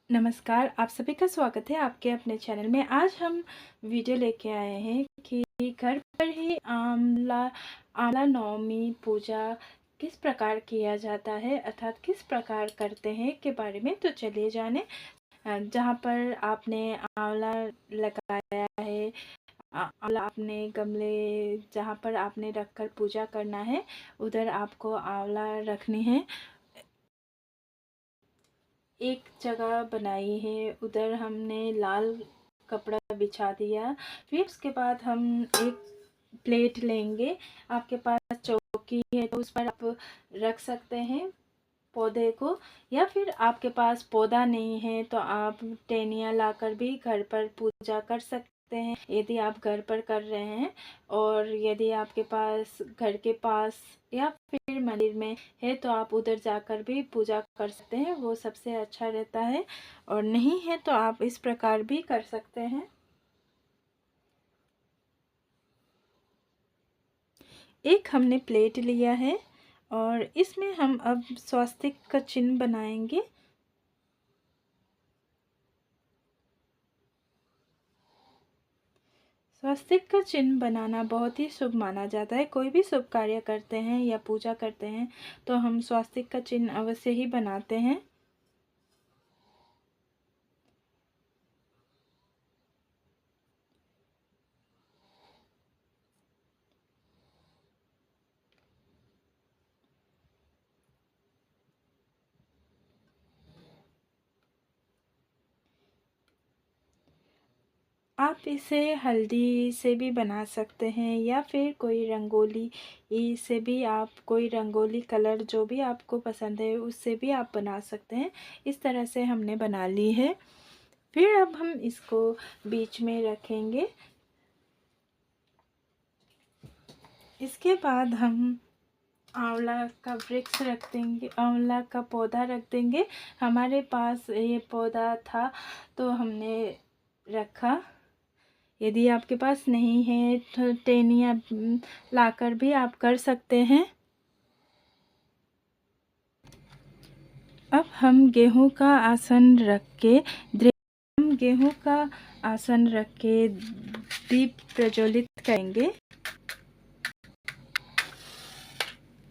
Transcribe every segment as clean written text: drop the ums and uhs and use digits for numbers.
नमस्कार, आप सभी का स्वागत है आपके अपने चैनल में। आज हम वीडियो लेके आए हैं कि घर पर ही आंवला आंवला नवमी पूजा किस प्रकार किया जाता है, अर्थात किस प्रकार करते हैं के बारे में। तो चलिए जाने। जहाँ पर आपने आंवला लगाया है, आंवला आपने गमले जहाँ पर आपने रखकर पूजा करना है, उधर आपको आंवला रखनी है। एक जगह बनाई है, उधर हमने लाल कपड़ा बिछा दिया। फिर उसके बाद हम एक प्लेट लेंगे। आपके पास चौकी है तो उस पर आप रख सकते हैं पौधे को, या फिर आपके पास पौधा नहीं है तो आप टहनियाँ लाकर भी घर पर पूजा कर सकते हैं, यदि आप घर पर कर रहे हैं। और यदि आपके पास घर के पास या फिर मंदिर में है तो आप उधर जाकर भी पूजा कर सकते हैं, वो सबसे अच्छा रहता है। और नहीं है तो आप इस प्रकार भी कर सकते हैं। एक हमने प्लेट लिया है और इसमें हम अब स्वास्तिक का चिन्ह बनाएंगे। स्वास्तिक का चिन्ह बनाना बहुत ही शुभ माना जाता है। कोई भी शुभ कार्य करते हैं या पूजा करते हैं तो हम स्वास्तिक का चिन्ह अवश्य ही बनाते हैं। आप इसे हल्दी से भी बना सकते हैं या फिर कोई रंगोली से भी, आप कोई रंगोली कलर जो भी आपको पसंद है उससे भी आप बना सकते हैं। इस तरह से हमने बना ली है। फिर अब हम इसको बीच में रखेंगे। इसके बाद हम आंवला का वृक्ष रख देंगे, आंवला का पौधा रख देंगे। हमारे पास ये पौधा था तो हमने रखा। यदि आपके पास नहीं है तो टहनियाँ लाकर भी आप कर सकते हैं। अब हम गेहूं का आसन रख के हम गेहूं का आसन रख के दीप प्रज्वलित करेंगे।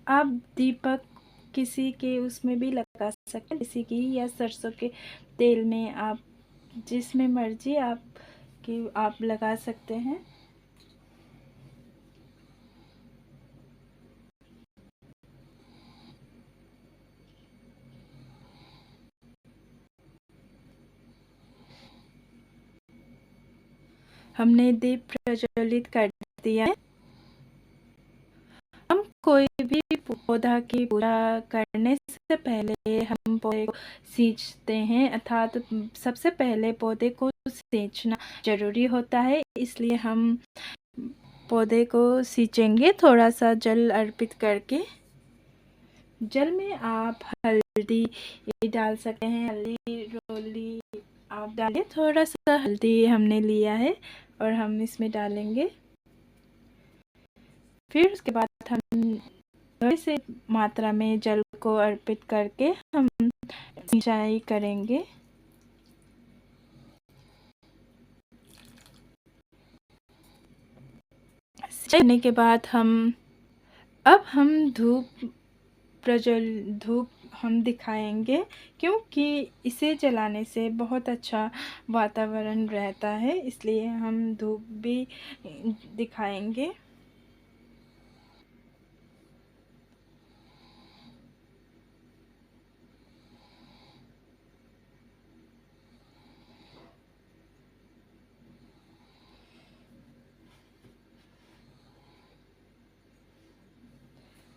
आप दीपक किसी के उसमें भी लगा सकते हैं, किसी की, या सरसों के तेल में, आप जिसमें मर्जी आप लगा सकते हैं। हमने दीप प्रज्वलित कर दिया है। हम कोई भी पौधा की पूजा करने से पहले हम पौधे को सींचते हैं, अर्थात सबसे पहले पौधे को सींचना जरूरी होता है। इसलिए हम पौधे को सींचेंगे थोड़ा सा जल अर्पित करके। जल में आप हल्दी डाल सकते हैं, हल्दी रोली आप डालें। थोड़ा सा हल्दी हमने लिया है और हम इसमें डालेंगे। फिर उसके बाद हम थोड़ी सी मात्रा में जल को अर्पित करके हम सिंचाई करेंगे। सिंचाई करने के बाद अब हम धूप हम दिखाएंगे, क्योंकि इसे जलाने से बहुत अच्छा वातावरण रहता है, इसलिए हम धूप भी दिखाएंगे।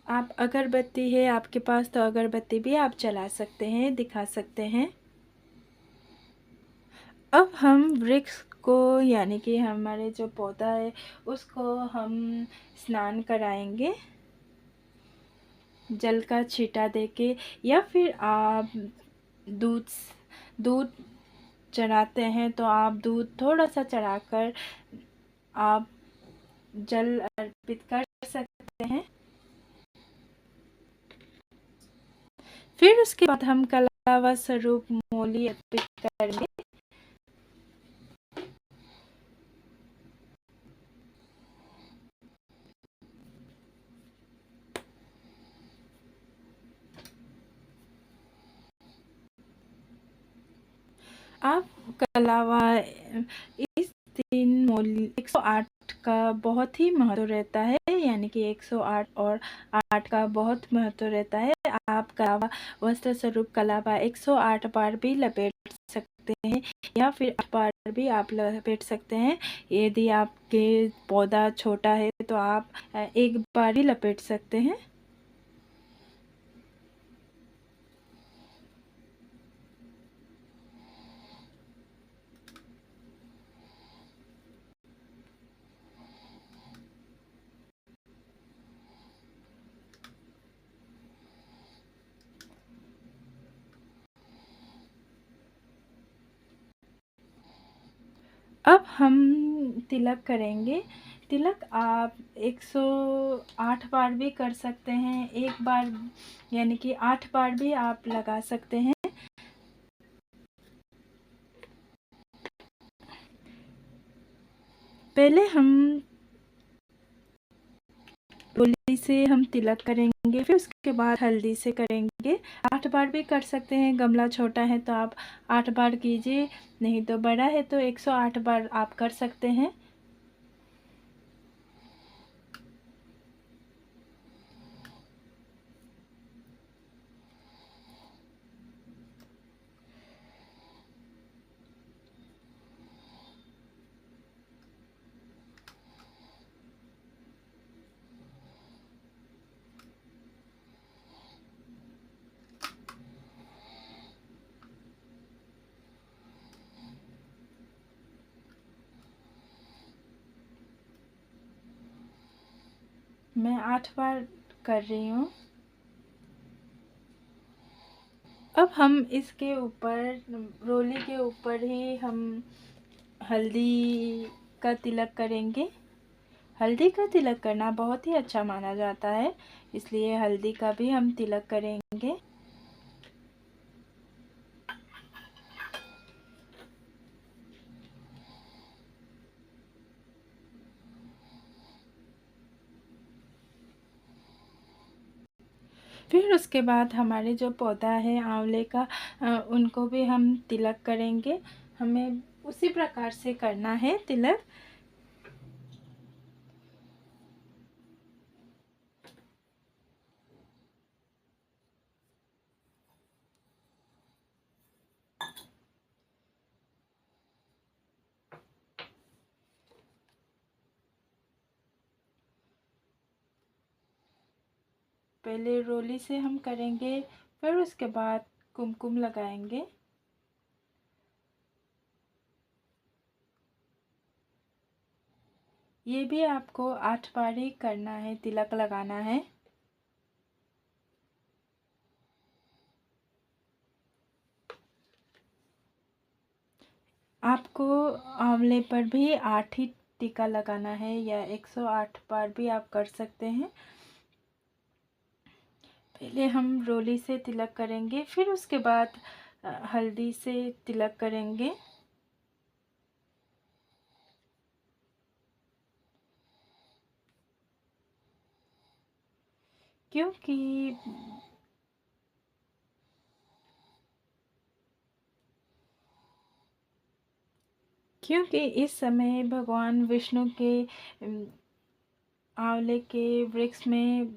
आप अगरबत्ती है आपके पास तो अगरबत्ती भी आप जला सकते हैं, दिखा सकते हैं। अब हम वृक्ष को, यानी कि हमारे जो पौधा है उसको हम स्नान कराएंगे जल का छींटा देके, या फिर आप दूध दूध चढ़ाते हैं तो आप दूध थोड़ा सा चढ़ाकर आप जल अर्पित कर सकते हैं। फिर उसके बाद हम कलावा स्वरूप मोली अर्पित करेंगे। आप कलावा इस दिन मोली 108 का बहुत ही महत्व रहता है, यानी कि 108 और 8 का बहुत महत्व रहता है। आप कलावा वस्त्र स्वरूप कलावा 108 बार भी लपेट सकते हैं या फिर 8 बार भी आप लपेट सकते हैं। यदि आपके पौधा छोटा है तो आप एक बार ही लपेट सकते हैं। अब हम तिलक करेंगे। तिलक आप 108 बार भी कर सकते हैं, एक बार यानी कि 8 बार भी आप लगा सकते हैं। पहले हम रोली से हम तिलक करेंगे, फिर उसके बाद हल्दी से करेंगे। 8 बार भी कर सकते हैं, गमला छोटा है तो आप 8 बार कीजिए, नहीं तो बड़ा है तो 108 बार आप कर सकते हैं। मैं 8 बार कर रही हूँ। अब हम इसके ऊपर रोली के ऊपर ही हम हल्दी का तिलक करेंगे। हल्दी का तिलक करना बहुत ही अच्छा माना जाता है, इसलिए हल्दी का भी हम तिलक करेंगे। फिर उसके बाद हमारे जो पौधा है आंवले का, उनको भी हम तिलक करेंगे। हमें उसी प्रकार से करना है तिलक। पहले रोली से हम करेंगे, फिर उसके बाद कुमकुम लगाएंगे। ये भी आपको 8 बार ही करना है, तिलक लगाना है। आपको आंवले पर भी 8 ही टीका लगाना है, या 108 बार भी आप कर सकते हैं। पहले हम रोली से तिलक करेंगे, फिर उसके बाद हल्दी से तिलक करेंगे। क्योंकि इस समय भगवान विष्णु के आंवले के वृक्ष में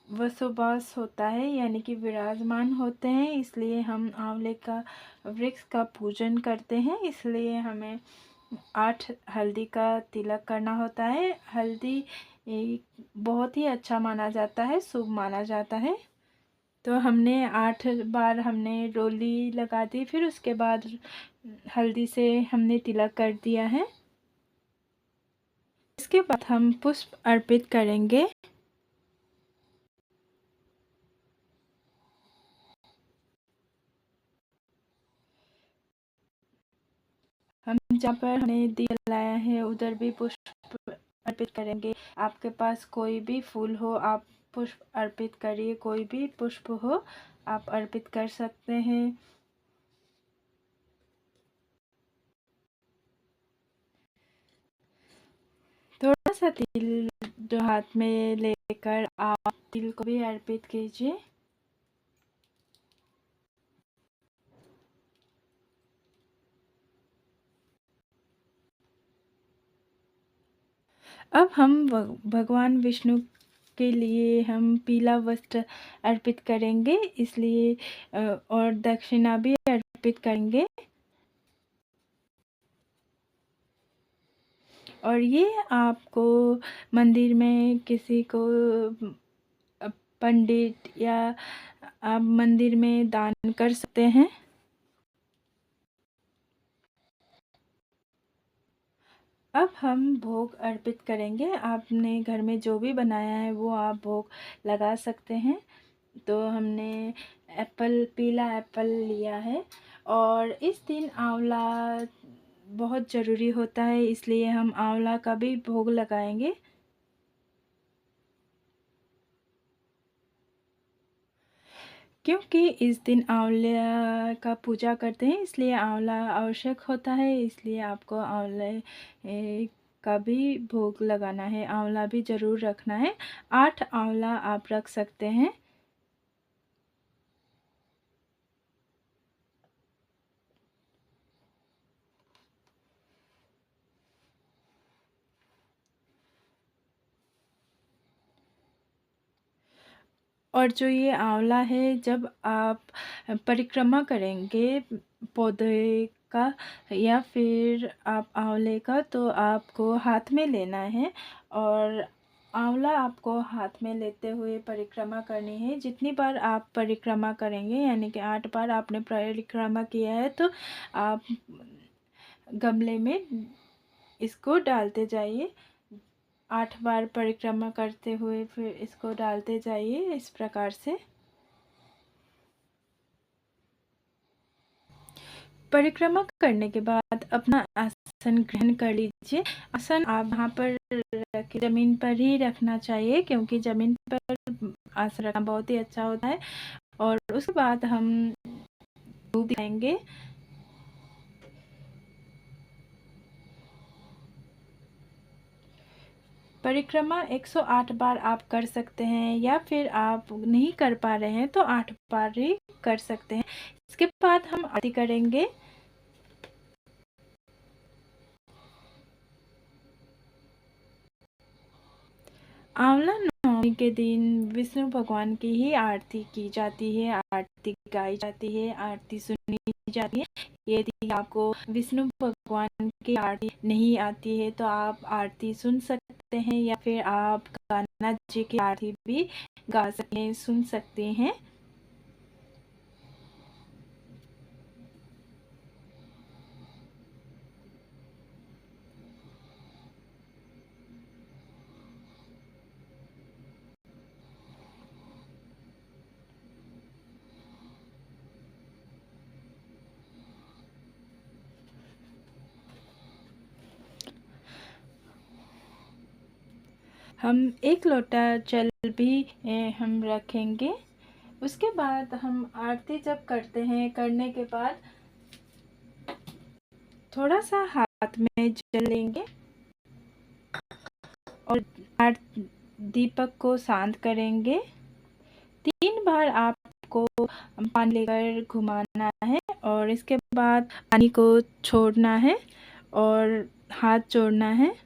वसोवास होता है, यानी कि विराजमान होते हैं, इसलिए हम आंवले का वृक्ष का पूजन करते हैं। इसलिए हमें 8 हल्दी का तिलक करना होता है। हल्दी बहुत ही अच्छा माना जाता है, शुभ माना जाता है। तो हमने 8 बार हमने रोली लगा दी, फिर उसके बाद हल्दी से हमने तिलक कर दिया है। इसके बाद हम पुष्प अर्पित करेंगे। हम जहाँ पर हमने दिया जलाया है उधर भी पुष्प अर्पित करेंगे। आपके पास कोई भी फूल हो आप पुष्प अर्पित करिए। कोई भी पुष्प हो आप अर्पित कर सकते हैं। थोड़ा सा तिल जो हाथ में लेकर आप तिल को भी अर्पित कीजिए। अब हम भगवान विष्णु के लिए हम पीला वस्त्र अर्पित करेंगे, इसलिए और दक्षिणा भी अर्पित करेंगे। और ये आपको मंदिर में किसी को पंडित या आप मंदिर में दान कर सकते हैं। अब हम भोग अर्पित करेंगे। आपने घर में जो भी बनाया है वो आप भोग लगा सकते हैं। तो हमने पीला एप्पल लिया है और इस दिन आंवला बहुत ज़रूरी होता है, इसलिए हम आंवला का भी भोग लगाएंगे। क्योंकि इस दिन आंवले का पूजा करते हैं, इसलिए आंवला आवश्यक होता है, इसलिए आपको आंवले का भी भोग लगाना है। आंवला भी ज़रूर रखना है। 8 आंवला आप रख सकते हैं। और जो ये आंवला है, जब आप परिक्रमा करेंगे पौधे का या फिर आप आंवले का, तो आपको हाथ में लेना है और आंवला आपको हाथ में लेते हुए परिक्रमा करनी है। जितनी बार आप परिक्रमा करेंगे, यानी कि 8 बार आपने परिक्रमा किया है, तो आप गमले में इसको डालते जाइए। 8 बार परिक्रमा करते हुए फिर इसको डालते जाइए इस प्रकार से। परिक्रमा करने के बाद अपना आसन ग्रहण कर लीजिए। आसन आप यहाँ पर रखें, ज़मीन पर ही रखना चाहिए, क्योंकि ज़मीन पर आसन रखना बहुत ही अच्छा होता है। और उसके बाद हम धूप दिखाएंगे। परिक्रमा 108 बार आप कर सकते हैं, या फिर आप नहीं कर पा रहे हैं तो 8 बार ही कर सकते हैं। इसके बाद हम आरती करेंगे। आंवला नवमी के दिन विष्णु भगवान की ही आरती की जाती है, आरती गाई जाती है, आरती सुनी जाती है। यदि आपको विष्णु भगवान की आरती नहीं आती है तो आप आरती सुन सकते हैं, या फिर आप कान्हा जी की आरती भी गा सकते हैं, सुन सकते हैं। हम 1 लोटा जल भी हम रखेंगे। उसके बाद हम आरती जब करते हैं, करने के बाद थोड़ा सा हाथ में जल लेंगे और दीपक को शांत करेंगे। 3 बार आपको पानी लेकर घुमाना है और इसके बाद पानी को छोड़ना है और हाथ जोड़ना है।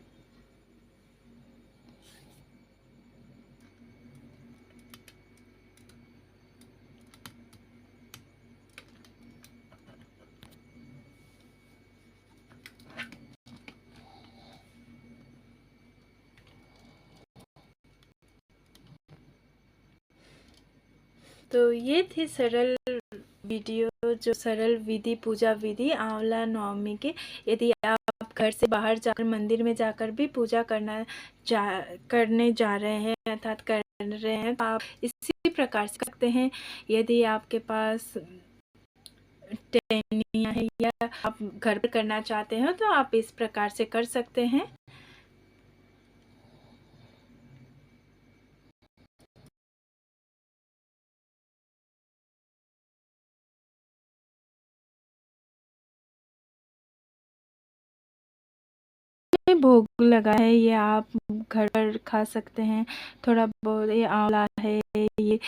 तो ये थी सरल वीडियो, जो सरल विधि, पूजा विधि आंवला नवमी की। यदि आप घर से बाहर जाकर मंदिर में जाकर भी पूजा करने जा रहे हैं, अर्थात कर रहे हैं, तो आप इसी प्रकार से कर सकते हैं। यदि आपके पास टहनियाँ है या आप घर पर करना चाहते हैं तो आप इस प्रकार से कर सकते हैं। भोग लगा है, ये आप घर पर खा सकते हैं। थोड़ा बहुत ये आंवला है, ये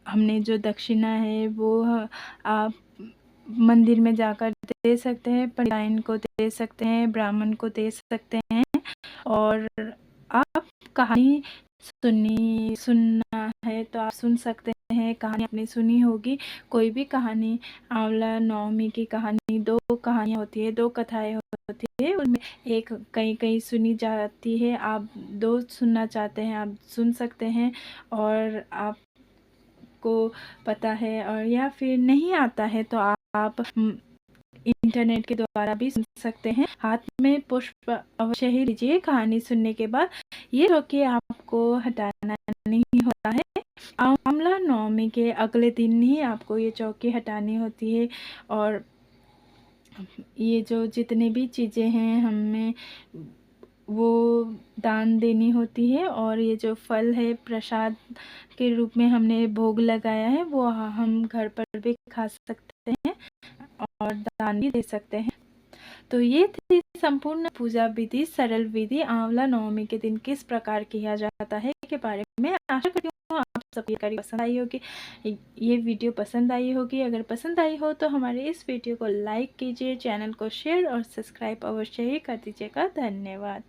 हमने जो दक्षिणा है वो आप मंदिर में जाकर दे सकते हैं, पंडित को दे सकते हैं, ब्राह्मण को दे सकते हैं। और आप कहानी सुनना है तो आप सुन सकते हैं, कहानी आपने सुनी होगी, कोई भी कहानी, आंवला नवमी की कहानी, 2 कहानियाँ होती है, 2 कथाएं होती है, उनमें एक कहीं कहीं सुनी जाती है। आप 2 सुनना चाहते हैं आप सुन सकते हैं, और आपको पता है और या फिर नहीं आता है तो आप इंटरनेट के द्वारा भी सुन सकते हैं। हाथ में पुष्प अवश्य ही लीजिए कहानी सुनने के बाद। ये रोके आपको हटाना नहीं होता है। आंवला नवमी के अगले दिन ही आपको ये चौकी हटानी होती है, और ये जो जितने भी चीज़ें हैं हमें वो दान देनी होती है। और ये जो फल है प्रसाद के रूप में हमने भोग लगाया है वो हम घर पर भी खा सकते हैं और दान भी दे सकते हैं। तो ये थी संपूर्ण पूजा विधि, सरल विधि आंवला नवमी के दिन किस प्रकार किया जाता है के बारे में। आशा करती हूँ आप सबको ये पसंद आई होगी, ये वीडियो पसंद आई होगी। अगर पसंद आई हो तो हमारे इस वीडियो को लाइक कीजिए, चैनल को शेयर और सब्सक्राइब अवश्य ही कर दीजिएगा। धन्यवाद।